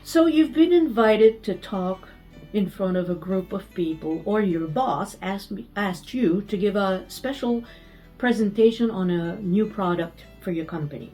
So you've been invited to talk in front of a group of people, or your boss asked you to give a special presentation on a new product for your company.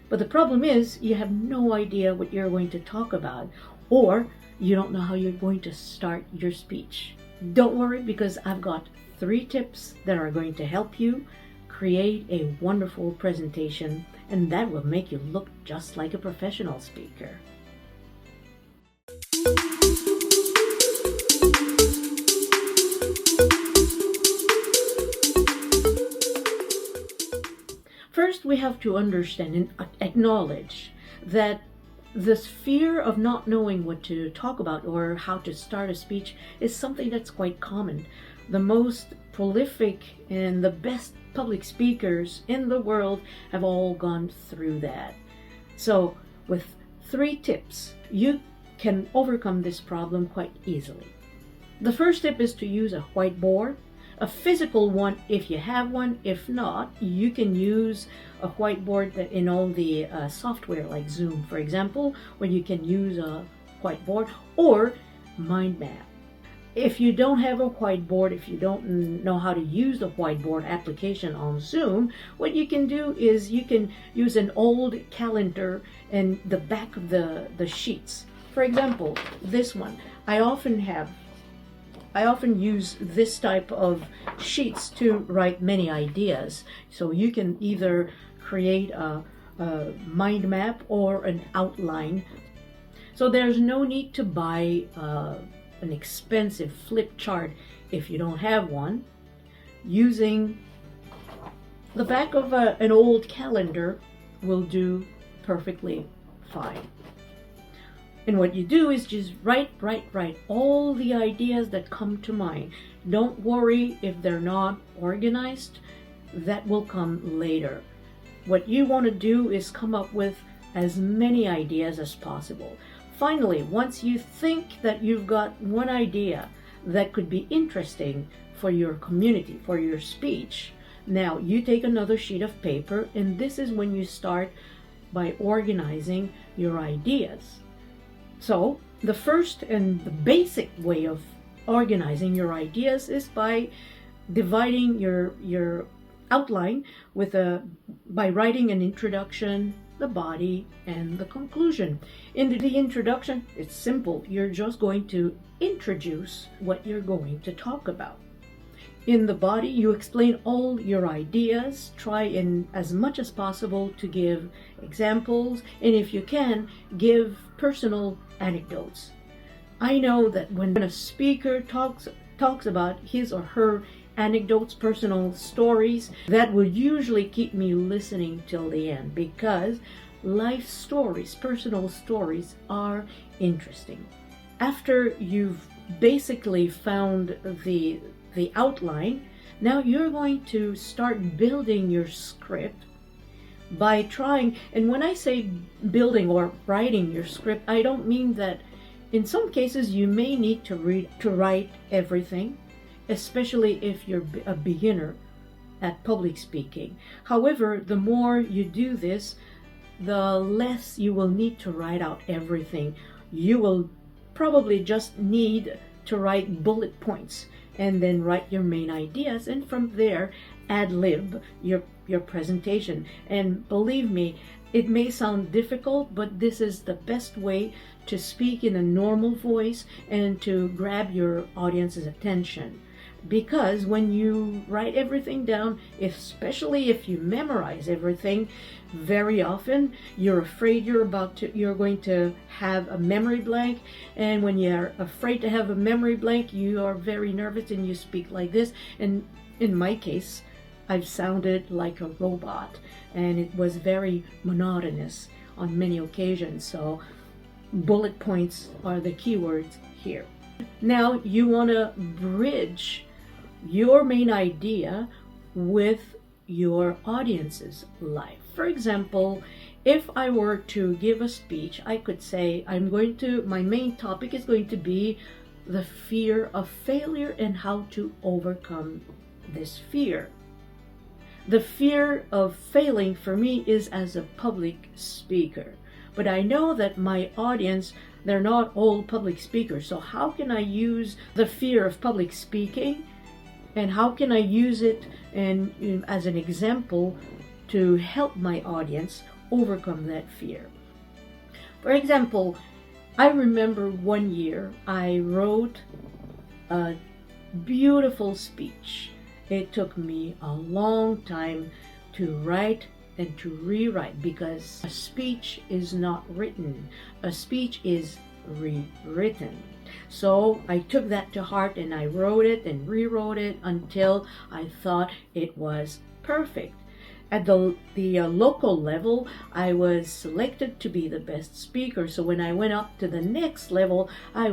But the problem is you have no idea what you're going to talk about, or you don't know how you're going to start your speech. Don't worry, because I've got 3 tips that are going to help you create a wonderful presentation, and that will make you look just like a professional speaker. First, we have to understand and acknowledge that this fear of not knowing what to talk about or how to start a speech is something that's quite common. The most prolific and the best public speakers in the world have all gone through that. So, with 3 tips, you can overcome this problem quite easily. The first tip is to use a whiteboard. A physical one if you have one. If not, you can use a whiteboard that in all the software like Zoom, for example, where you can use a whiteboard, or mind map. If you don't have a whiteboard, if you don't know how to use the whiteboard application on Zoom, what you can do is you can use an old calendar and the back of the sheets. For example, this one. I often use this type of sheets to write many ideas. So you can either create a mind map or an outline. So there's no need to buy an expensive flip chart if you don't have one. Using the back of an old calendar will do perfectly fine. And what you do is just write all the ideas that come to mind. Don't worry if they're not organized. That will come later. What you want to do is come up with as many ideas as possible. Finally, once you think that you've got one idea that could be interesting for your community, for your speech, now you take another sheet of paper, and this is when you start by organizing your ideas. So, the first and the basic way of organizing your ideas is by dividing your outline by writing an introduction, the body, and the conclusion. In the introduction, it's simple. You're just going to introduce what you're going to talk about. In the body, you explain all your ideas, try in as much as possible to give examples, and if you can, give personal anecdotes. I know that when a speaker talks about his or her anecdotes, personal stories, that will usually keep me listening till the end, because life stories, personal stories are interesting. After you've basically found the outline, now you're going to start building your script by trying, and when I say building or writing your script, I don't mean that in some cases you may need to write everything, especially if you're a beginner at public speaking. However, the more you do this, the less you will need to write out everything. You will probably just need to write bullet points and then write your main ideas, and from there ad-lib your presentation. And believe me, it may sound difficult, but this is the best way to speak in a normal voice and to grab your audience's attention. Because when you write everything down, especially if you memorize everything, very often you're afraid you're going to have a memory blank, and when you're afraid to have a memory blank, you are very nervous and you speak like this. And in my case, I've sounded like a robot, and it was very monotonous on many occasions. So bullet points are the keywords here. Now you want to bridge your main idea with your audience's life. For example, if I were to give a speech, I could say my main topic is going to be the fear of failure and how to overcome this fear. The fear of failing for me is as a public speaker. but I know that my audience, they're not all public speakers. So how can I use the fear of public speaking, and how can I use it as an example to help my audience overcome that fear? For example, I remember one year I wrote a beautiful speech. It took me a long time to write and to rewrite, because a speech is not written. A speech is rewritten. So I took that to heart and I wrote it and rewrote it until I thought it was perfect. At the local level, I was selected to be the best speaker. So when I went up to the next level, I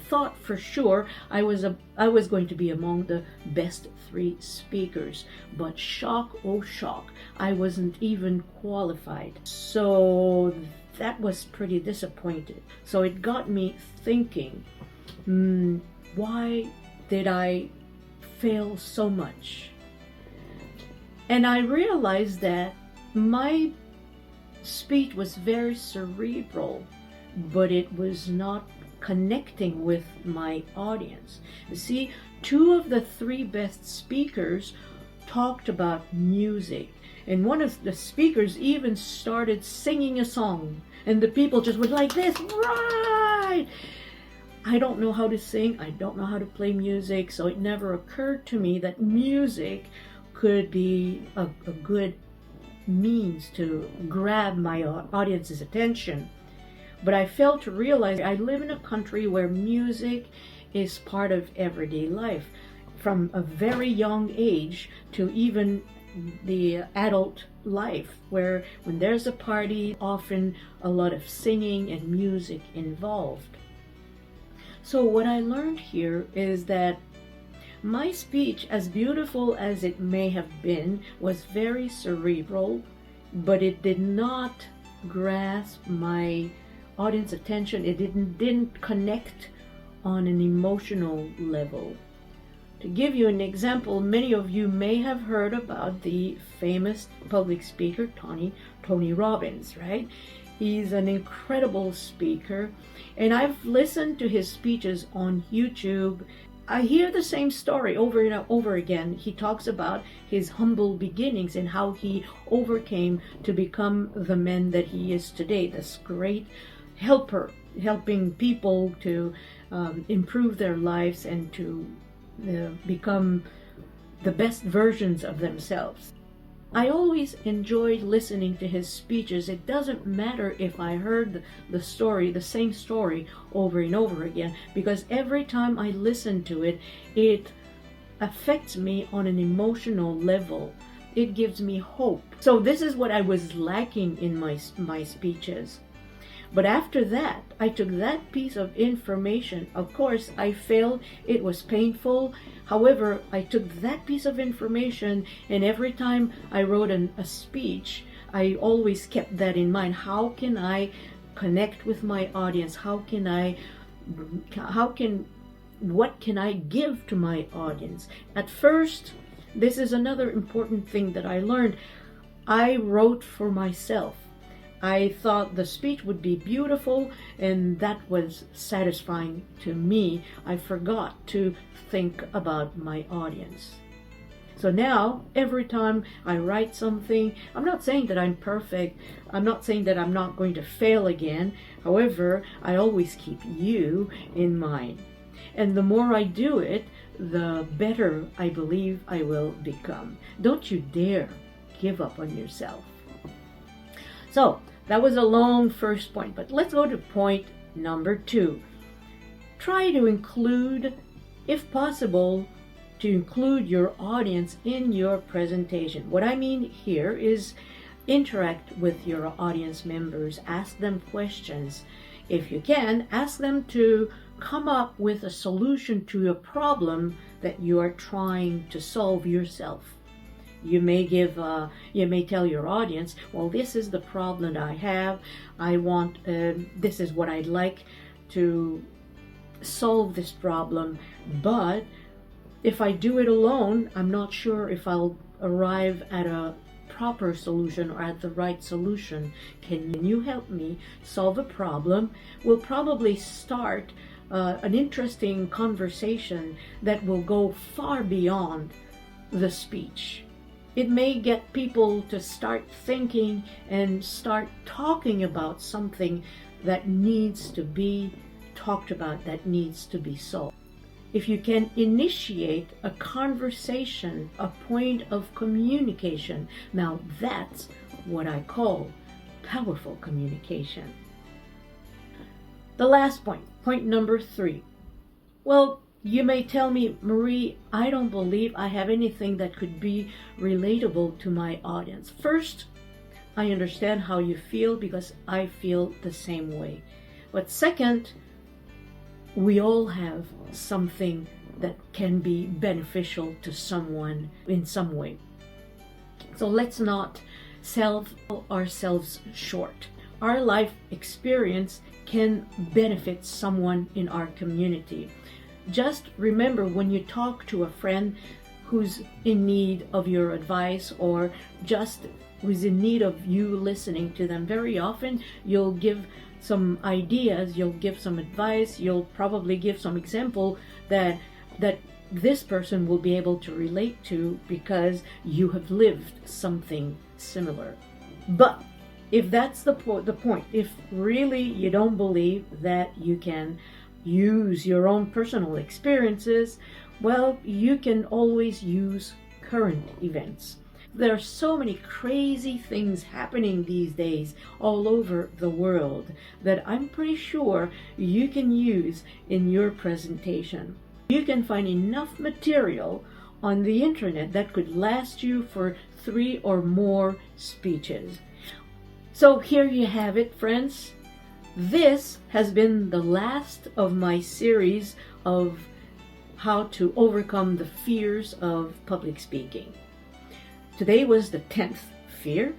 thought for sure I was going to be among the best 3 speakers. But shock, oh shock, I wasn't even qualified. So that was pretty disappointing. So it got me thinking, why did I fail so much? And I realized that my speech was very cerebral, but it was not connecting with my audience. You see, 2 of the 3 best speakers talked about music, and one of the speakers even started singing a song, and the people just were like this, right? I don't know how to sing, I don't know how to play music, so it never occurred to me that music could be a good means to grab my audience's attention. But I failed to realize I live in a country where music is part of everyday life, from a very young age to even the adult life, where when there's a party, often a lot of singing and music involved. So what I learned here is that my speech, as beautiful as it may have been, was very cerebral, but it did not grasp my audience attention. It didn't connect on an emotional level. To give you an example, many of you may have heard about the famous public speaker, Tony Robbins, right? He's an incredible speaker, and I've listened to his speeches on YouTube. I hear the same story over and over again. He talks about his humble beginnings and how he overcame to become the man that he is today, this great helper, helping people to improve their lives and to become the best versions of themselves. I always enjoyed listening to his speeches. It doesn't matter if I heard the same story over and over again, because every time I listen to it, it affects me on an emotional level. It gives me hope. So this is what I was lacking in my speeches. But after that, I took that piece of information. Of course, I failed. It was painful. However, I took that piece of information, and every time I wrote a speech, I always kept that in mind. How can I connect with my audience? What can I give to my audience? At first, this is another important thing that I learned. I wrote for myself. I thought the speech would be beautiful, and that was satisfying to me. I forgot to think about my audience. So now, every time I write something, I'm not saying that I'm perfect. I'm not saying that I'm not going to fail again. However, I always keep you in mind. And the more I do it, the better I believe I will become. Don't you dare give up on yourself. So that was a long first point, but let's go to point number 2. Try to include, if possible, to include your audience in your presentation. What I mean here is interact with your audience members, ask them questions. If you can, ask them to come up with a solution to a problem that you are trying to solve yourself. You may tell your audience, well, this is the problem I have. This is what I'd like to solve this problem, but if I do it alone, I'm not sure if I'll arrive at a proper solution or at the right solution. Can you help me solve a problem? We'll probably start an interesting conversation that will go far beyond the speech. It may get people to start thinking and start talking about something that needs to be talked about, that needs to be solved. If you can initiate a conversation, a point of communication, now that's what I call powerful communication. The last point, point number 3. Well, you may tell me, Marie, I don't believe I have anything that could be relatable to my audience. First, I understand how you feel because I feel the same way. But second, we all have something that can be beneficial to someone in some way. So let's not sell ourselves short. Our life experience can benefit someone in our community. Just remember, when you talk to a friend who's in need of your advice or just who's in need of you listening to them, very often you'll give some ideas, you'll give some advice, you'll probably give some example that this person will be able to relate to because you have lived something similar. But if that's the point, if really you don't believe that you can use your own personal experiences, well, you can always use current events. There are so many crazy things happening these days all over the world that I'm pretty sure you can use in your presentation. You can find enough material on the internet that could last you for 3 or more speeches. So here you have it, friends. This has been the last of my series of how to overcome the fears of public speaking. Today was the 10th fear,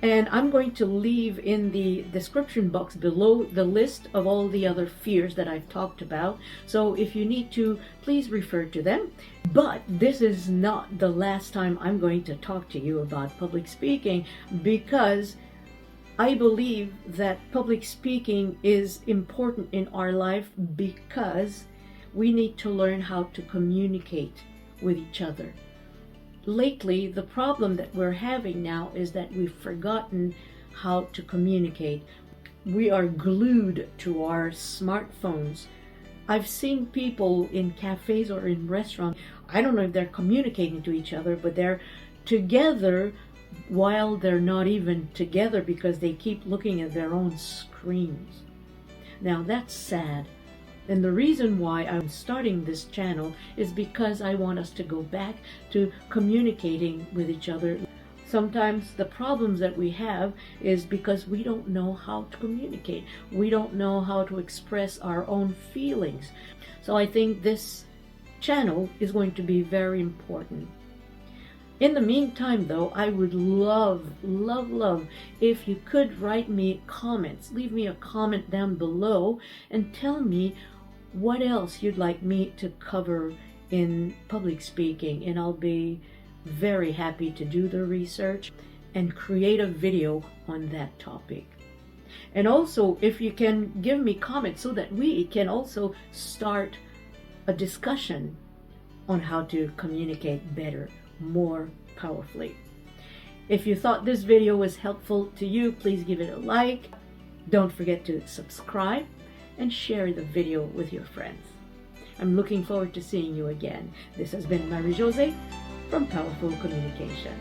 and I'm going to leave in the description box below the list of all the other fears that I've talked about. So if you need to, please refer to them. But this is not the last time I'm going to talk to you about public speaking, because I believe that public speaking is important in our life because we need to learn how to communicate with each other. Lately, the problem that we're having now is that we've forgotten how to communicate. We are glued to our smartphones. I've seen people in cafes or in restaurants, I don't know if they're communicating to each other, but they're together while they're not even together because they keep looking at their own screens. Now that's sad. And the reason why I'm starting this channel is because I want us to go back to communicating with each other. Sometimes the problems that we have is because we don't know how to communicate. We don't know how to express our own feelings. So I think this channel is going to be very important. In the meantime, though, I would love if you could write me comments. Leave me a comment down below and tell me what else you'd like me to cover in public speaking, and I'll be very happy to do the research and create a video on that topic. And also, if you can give me comments so that we can also start a discussion on how to communicate better, more powerfully. If you thought this video was helpful to you, please give it a like. Don't forget to subscribe and share the video with your friends. I'm looking forward to seeing you again. This has been Marie-Josée from Powerful Communication.